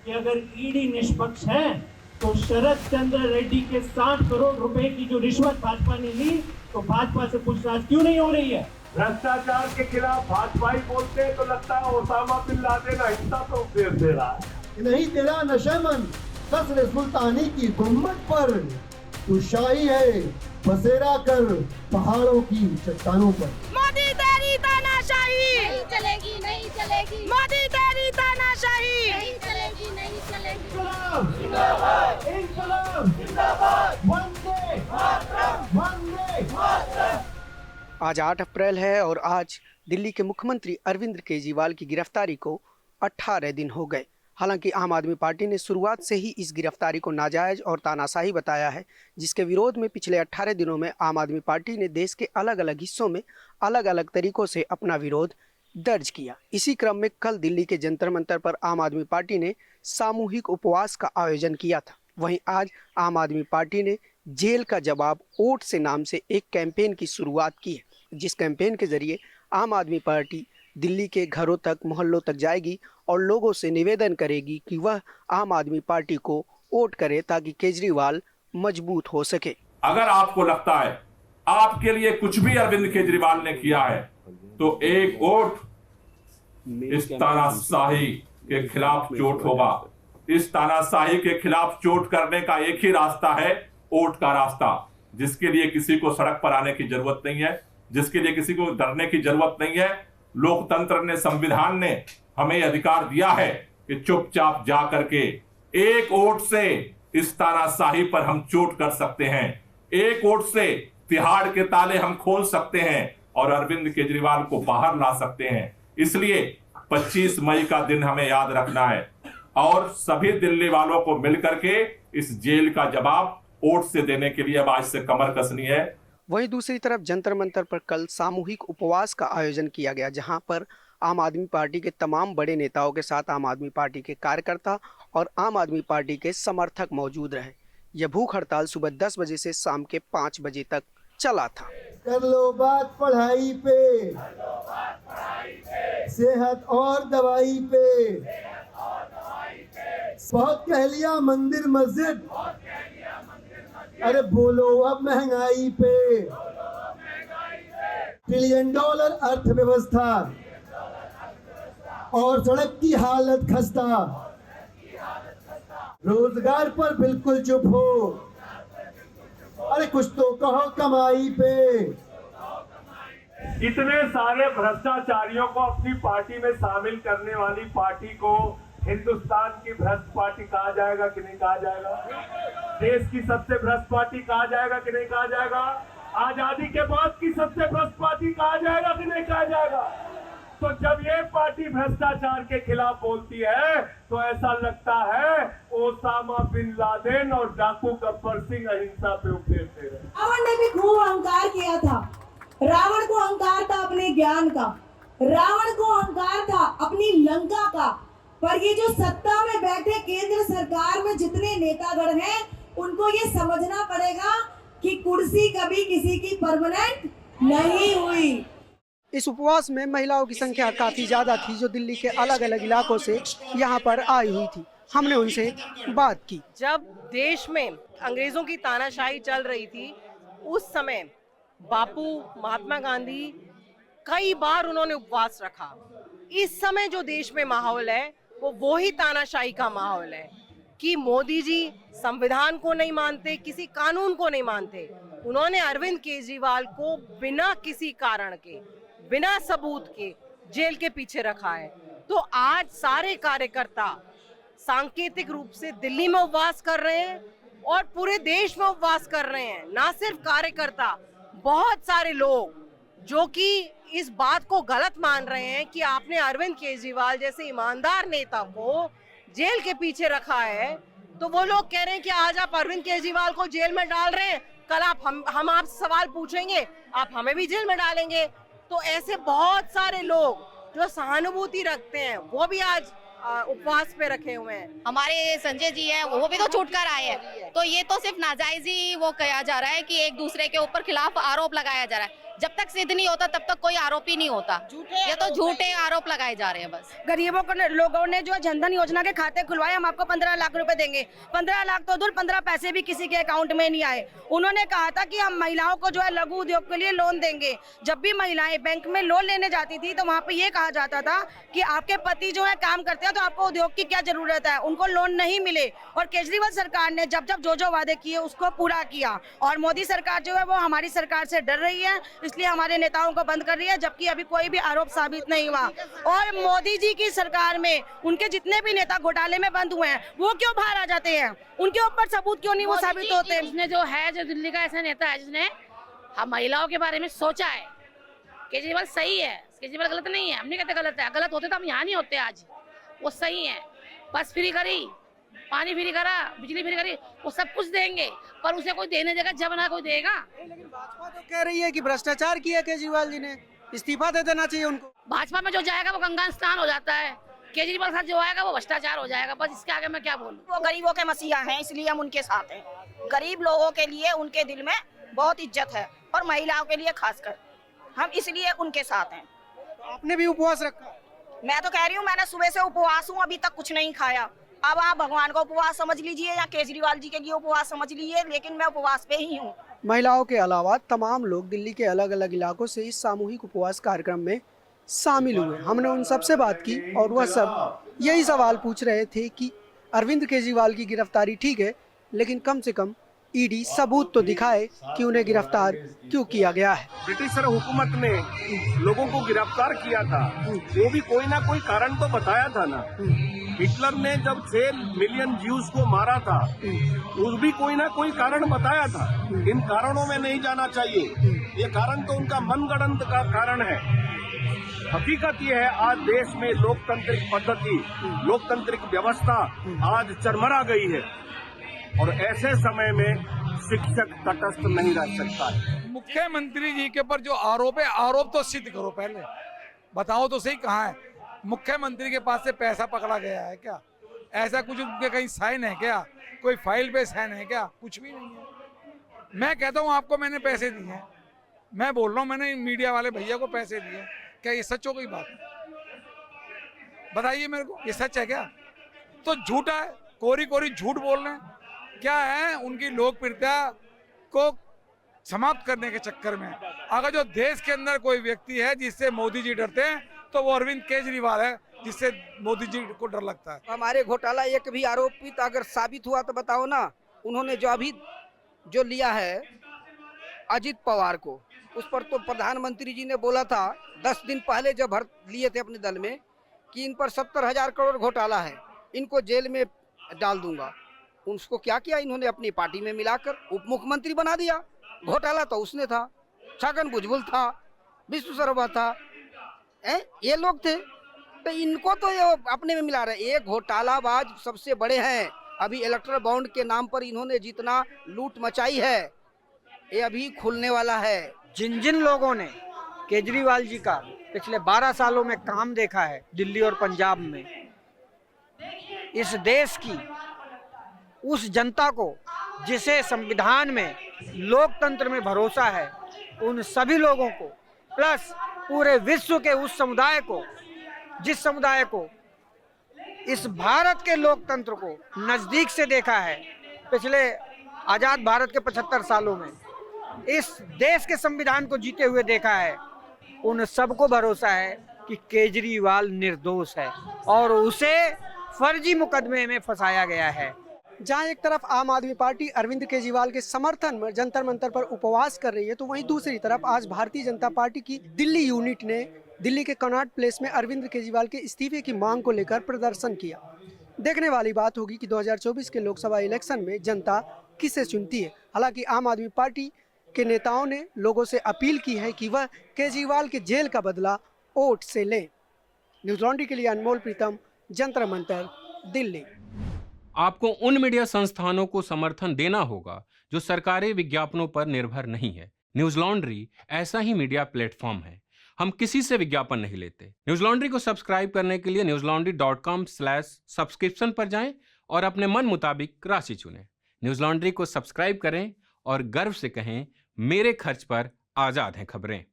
कि अगर ईडी निष्पक्ष है तो शरद चंद्र रेड्डी के 60 करोड़ रुपए की जो रिश्वत भाजपा ने ली, तो भाजपा से पूछताछ क्यों नहीं हो रही है? भ्रष्टाचार के खिलाफ भाजपाई बोलते हैं तो लगता है ओसामा बिन लादेन अहिंसा पर उपदेश दे रहा है। नहीं तेरा नशेमन कसर सुल्तानी की गुम्बद पर तू शाही है, बसेरा कर पहाड़ों की चट्टानों पर। मोदी तेरी तानाशाही नहीं चलेगी, नहीं चलेगी, मोदी तेरी तानाशाही नहीं चलेगी, नहीं चलेगी। इंकलाब जिंदाबाद, इंकलाब जिंदाबाद, वंदे मातरम, वंदे मातरम। आज 8 अप्रैल है और आज दिल्ली के मुख्यमंत्री अरविंद केजरीवाल की गिरफ्तारी को 18 दिन हो गए। हालांकि आम आदमी पार्टी ने शुरुआत से ही इस गिरफ्तारी को नाजायज और तानाशाही बताया है, जिसके विरोध में पिछले 18 दिनों में आम आदमी पार्टी ने देश के अलग अलग हिस्सों में अलग अलग तरीकों से अपना विरोध दर्ज किया। इसी क्रम में कल दिल्ली के जंतर मंतर पर आम आदमी पार्टी ने सामूहिक उपवास का आयोजन किया था। वहीं आज आम आदमी पार्टी ने जेल का जवाब वोट से नाम से एक कैंपेन की शुरुआत की है, जिस कैंपेन के जरिए आम आदमी पार्टी दिल्ली के घरों तक, मोहल्लों तक जाएगी और लोगों से निवेदन करेगी कि वह आम आदमी पार्टी को वोट करे ताकि केजरीवाल मजबूत हो सके। अगर आपको लगता है आपके लिए कुछ भी अरविंद केजरीवाल ने किया है तो एक वोट इस तानाशाही के खिलाफ चोट होगा। इस तानाशाही के खिलाफ चोट करने का एक ही रास्ता है, वोट का रास्ता, जिसके लिए किसी को सड़क पर आने की जरूरत नहीं है, जिसके लिए किसी को डरने की जरूरत नहीं है। लोकतंत्र ने, संविधान ने हमें अधिकार दिया है कि चुपचाप जा करके एक वोट से इस तानाशाही पर हम चोट कर सकते हैं, एक वोट से तिहाड़ के ताले हम खोल सकते हैं और अरविंद केजरीवाल को बाहर ला सकते हैं। इसलिए 25 मई का दिन हमें याद रखना है और सभी दिल्ली वालों को मिलकर के इस जेल का जवाब वोट से देने के लिए अब आज से कमर कसनी है। वहीं दूसरी तरफ जंतर मंतर पर कल सामूहिक उपवास का आयोजन किया गया, जहां पर आम आदमी पार्टी के तमाम बड़े नेताओं के साथ आम आदमी पार्टी के कार्यकर्ता और आम आदमी पार्टी के समर्थक मौजूद रहे। यह भूख हड़ताल सुबह 10 बजे से शाम के 5 बजे तक चला था। कर लो बात पढ़ाई पे, सेहत और दवाई पे, बहुत कह लिया मंदिर मस्जिद, अरे बोलो अब महंगाई पे। ट्रिलियन डॉलर अर्थव्यवस्था और सड़क की हालत खस्ता, रोजगार पर बिल्कुल चुप हो, अरे कुछ तो कहो कमाई पे। इतने सारे भ्रष्टाचारियों को अपनी पार्टी में शामिल करने वाली पार्टी को हिंदुस्तान की भ्रष्ट पार्टी कहा जाएगा कि नहीं कहा जाएगा? देश की सबसे भ्रष्ट पार्टी कहा जाएगा कि नहीं कहा जाएगा? आजादी के बाद की सबसे भ्रष्ट पार्टी कहा जाएगा कि नहीं कहा जाएगा? तो जब ये पार्टी भ्रष्टाचार के खिलाफ बोलती है तो ऐसा लगता है ओसामा बिन लादेन और डाकू गब्बर सिंह अहिंसा पे उपदेश दे रहे हैं। रावण ने भी खूब अहंकार किया था। रावण को अहंकार था अपने ज्ञान का, रावण को अहंकार था अपनी लंका का। पर ये जो सत्ता में बैठे केंद्र सरकार में जितने नेतागण हैं, उनको ये समझना पड़ेगा कि कुर्सी कभी किसी की परमानेंट नहीं हुई। इस उपवास में महिलाओं की संख्या काफी ज्यादा थी, जो दिल्ली के अलग अलग इलाकों से यहाँ पर आई हुई थी। हमने उनसे बात की। जब देश में अंग्रेजों की तानाशाही चल रही थी, उस समय बापू महात्मा गांधी कई बार उन्होंने उपवास रखा। इस समय जो देश में माहौल है वो ही तानाशाही का माहौल है कि मोदी जी संविधान को नहीं मानते, किसी कानून को नहीं मानते। उन्होंने अरविंद केजरीवाल को बिना किसी कारण के, बिना सबूत के जेल के पीछे रखा है। तो आज सारे कार्यकर्ता सांकेतिक रूप से दिल्ली में उपवास कर रहे हैं और पूरे देश में उपवास कर रहे हैं। ना सिर्फ कार्यकर्ता, बहुत सारे लोग जो कि इस बात को गलत मान रहे हैं कि आपने अरविंद केजरीवाल जैसे ईमानदार नेता को जेल के पीछे रखा है। तो वो लोग कह रहे हैं कि आज आप अरविंद केजरीवाल को जेल में डाल रहे हैं, कल हम आपसे सवाल पूछेंगे, आप हमें भी जेल में डालेंगे। तो ऐसे बहुत सारे लोग जो सहानुभूति रखते हैं वो भी आज उपवास पे रखे हुए हैं। हमारे संजय जी हैं, वो भी तो छूट कर आए हैं। तो ये तो सिर्फ नाजायज ही वो कहा जा रहा है कि एक दूसरे के ऊपर खिलाफ आरोप लगाया जा रहा है। जब तक सिद्ध नहीं होता तब तक कोई आरोपी नहीं होता। ये तो झूठे आरोप लगाए जा रहे हैं बस। गरीबों को लोगों ने जो जनधन योजना के खाते खुलवाए, हम आपको 15 लाख रुपए देंगे। 15 लाख तो दूर, 15 पैसे भी किसी के अकाउंट में नहीं आए। उन्होंने कहा था कि हम महिलाओं को जो है लघु उद्योग के लिए लोन देंगे। जब भी महिलाएं बैंक में लोन लेने जाती थी तो वहाँ पे ये कहा जाता था कि आपके पति जो है काम करते हैं तो आपको उद्योग की क्या जरूरत है, उनको लोन नहीं मिले। और केजरीवाल सरकार ने जब जो वादे किए उसको पूरा किया। और मोदी सरकार जो है वो हमारी सरकार से डर रही है, इसलिए हमारे नेताओं को बंद कर रही है, जबकि अभी कोई भी आरोप साबित नहीं हुआ। और मोदी जी की सरकार में उनके जितने भी नेता घोटाले में बंद हुए हैं वो क्यों बाहर आ जाते हैं, उनके ऊपर सबूत क्यों नहीं वो साबित होते हैं? उसने जो है, जो दिल्ली का ऐसा नेता है जिसने हम महिलाओं के बारे में सोचा है। केजरीवाल सही है, केजरीवाल गलत नहीं है, हम नहीं कहते गलत है। गलत होते तो हम यहाँ नहीं होते आज। वो सही है, बस फ्री करी, पानी फ्री करा, बिजली फ्री करी, वो सब कुछ देंगे, पर उसे कोई देने देगा जब ना कोई देगा। लेकिन भाजपा तो कह रही है कि भ्रष्टाचार किया केजरीवाल जी ने, इस्तीफा दे देना चाहिए उनको। भाजपा में जो जाएगा वो गंगा स्नान हो जाता है, केजरीवाल साथ जो आएगा वो भ्रष्टाचार हो जाएगा। बस इसके आगे मैं क्या बोलूं। वो गरीबों के मसीहा हैं, इसलिए हम उनके साथ हैं। गरीब लोगों के लिए उनके दिल में बहुत इज्जत है और महिलाओं के लिए खासकर, हम इसलिए उनके साथ हैं। तो आपने भी उपवास रखा? मैं तो कह रही हूँ, मैंने सुबह से उपवास हूँ, अभी तक कुछ नहीं खाया। अब आप भगवान का उपवास समझ लीजिए या केजरीवाल जी के लिए उपवास समझ लीजिए, लेकिन मैं उपवास पे ही हूँ। महिलाओं के अलावा तमाम लोग दिल्ली के अलग अलग इलाकों से इस सामूहिक उपवास कार्यक्रम में शामिल हुए। हमने उन सबसे बात की और वह सब यही सवाल पूछ रहे थे कि अरविंद केजरीवाल की गिरफ्तारी ठीक है, लेकिन कम से कम ईडी सबूत तो दिखाए कि उन्हें गिरफ्तार क्यों किया गया है। ब्रिटिशर हुकूमत ने लोगों को गिरफ्तार किया था, वो भी कोई ना कोई कारण तो बताया था ना। हिटलर ने जब 6 मिलियन ज्यूज को मारा था, उस भी कोई ना कोई कारण बताया था। इन कारणों में नहीं जाना चाहिए, ये कारण तो उनका मनगढ़ंत का कारण है। हकीकत ये है, आज देश में लोकतांत्रिक पद्धति, लोकतांत्रिक व्यवस्था आज चरमरा गई है और ऐसे समय में शिक्षक तटस्थ नहीं रह सकता है। मुख्यमंत्री जी के ऊपर जो आरोप है, आरोप तो सिद्ध करो, पहले बताओ तो सही कहाँ है। मुख्यमंत्री के पास से पैसा पकड़ा गया है क्या? ऐसा कुछ उनके कहीं साइन है क्या? कोई फाइल पे साइन है क्या? कुछ भी नहीं है। मैं कहता हूँ आपको मैंने पैसे दिए हैं, मैं बोल रहा हूँ मैंने मीडिया वाले भैया को पैसे दिए, क्या ये सच हो गई बात? बताइए मेरे को, ये सच है क्या? तो झूठा है, कोरी कोरी झूठ बोल रहे हैं। क्या है, उनकी लोकप्रियता को समाप्त करने के चक्कर में अगर जो देश के अंदर कोई व्यक्ति है जिससे मोदी जी डरते हैं तो वो अरविंद केजरीवाल है, जिससे मोदी जी को डर लगता है। हमारे घोटाला एक भी आरोपित अगर साबित हुआ तो बताओ ना। उन्होंने जो अभी जो लिया है अजित पवार को, उस पर तो प्रधानमंत्री जी ने बोला था 10 दिन पहले जब भर लिए थे अपने दल में कि इन पर 70,000 करोड़ घोटाला है, इनको जेल में डाल दूंगा। उसको क्या किया इन्होंने, अपनी पार्टी में मिलाकर उप मुख्यमंत्री बना दिया। घोटाला तो उसने था, छगन भुजबल था, विष्णु शर्मा था, ये लोग थे। तो इनको तो ये अपने में मिला रहे। ये घोटालाबाज सबसे बड़े हैं। अभी इलेक्ट्रल बॉन्ड के नाम पर इन्होंने जितना लूट मचाई है, ये अभी खुलने वाला है। जिन जिन लोगों ने केजरीवाल जी का पिछले 12 सालों में काम देखा है दिल्ली और पंजाब में, इस देश की उस जनता को जिसे संविधान में, लोकतंत्र में भरोसा है, उन सभी लोगों को प्लस पूरे विश्व के उस समुदाय को, जिस समुदाय को इस भारत के लोकतंत्र को नजदीक से देखा है पिछले आजाद भारत के 75 सालों में, इस देश के संविधान को जीते हुए देखा है, उन सबको भरोसा है कि केजरीवाल निर्दोष है और उसे फर्जी मुकदमे में फंसाया गया है। जहां एक तरफ आम आदमी पार्टी अरविंद केजरीवाल के समर्थन में जंतर मंतर पर उपवास कर रही है, तो वहीं दूसरी तरफ आज भारतीय जनता पार्टी की दिल्ली यूनिट ने दिल्ली के कनॉट प्लेस में अरविंद केजरीवाल के इस्तीफे की मांग को लेकर प्रदर्शन किया। देखने वाली बात होगी कि 2024 के लोकसभा इलेक्शन में जनता किसे चुनती है। हालांकि आम आदमी पार्टी के नेताओं ने लोगों से अपील की है कि वह केजरीवाल के जेल का बदला वोट से लें। न्यूज़ लॉन्ड्री के लिए अनमोल प्रीतम, जंतर मंतर, दिल्ली। आपको उन मीडिया संस्थानों को समर्थन देना होगा जो सरकारी विज्ञापनों पर निर्भर नहीं है। न्यूज़ लॉन्ड्री ऐसा ही मीडिया प्लेटफॉर्म है। हम किसी से विज्ञापन नहीं लेते। न्यूज़ लॉन्ड्री को सब्सक्राइब करने के लिए newslaundry.com/subscription पर जाएं और अपने मन मुताबिक राशि चुनें। न्यूज़ लॉन्ड्री को सब्सक्राइब करें और गर्व से कहें, मेरे खर्च पर आजाद हैं खबरें।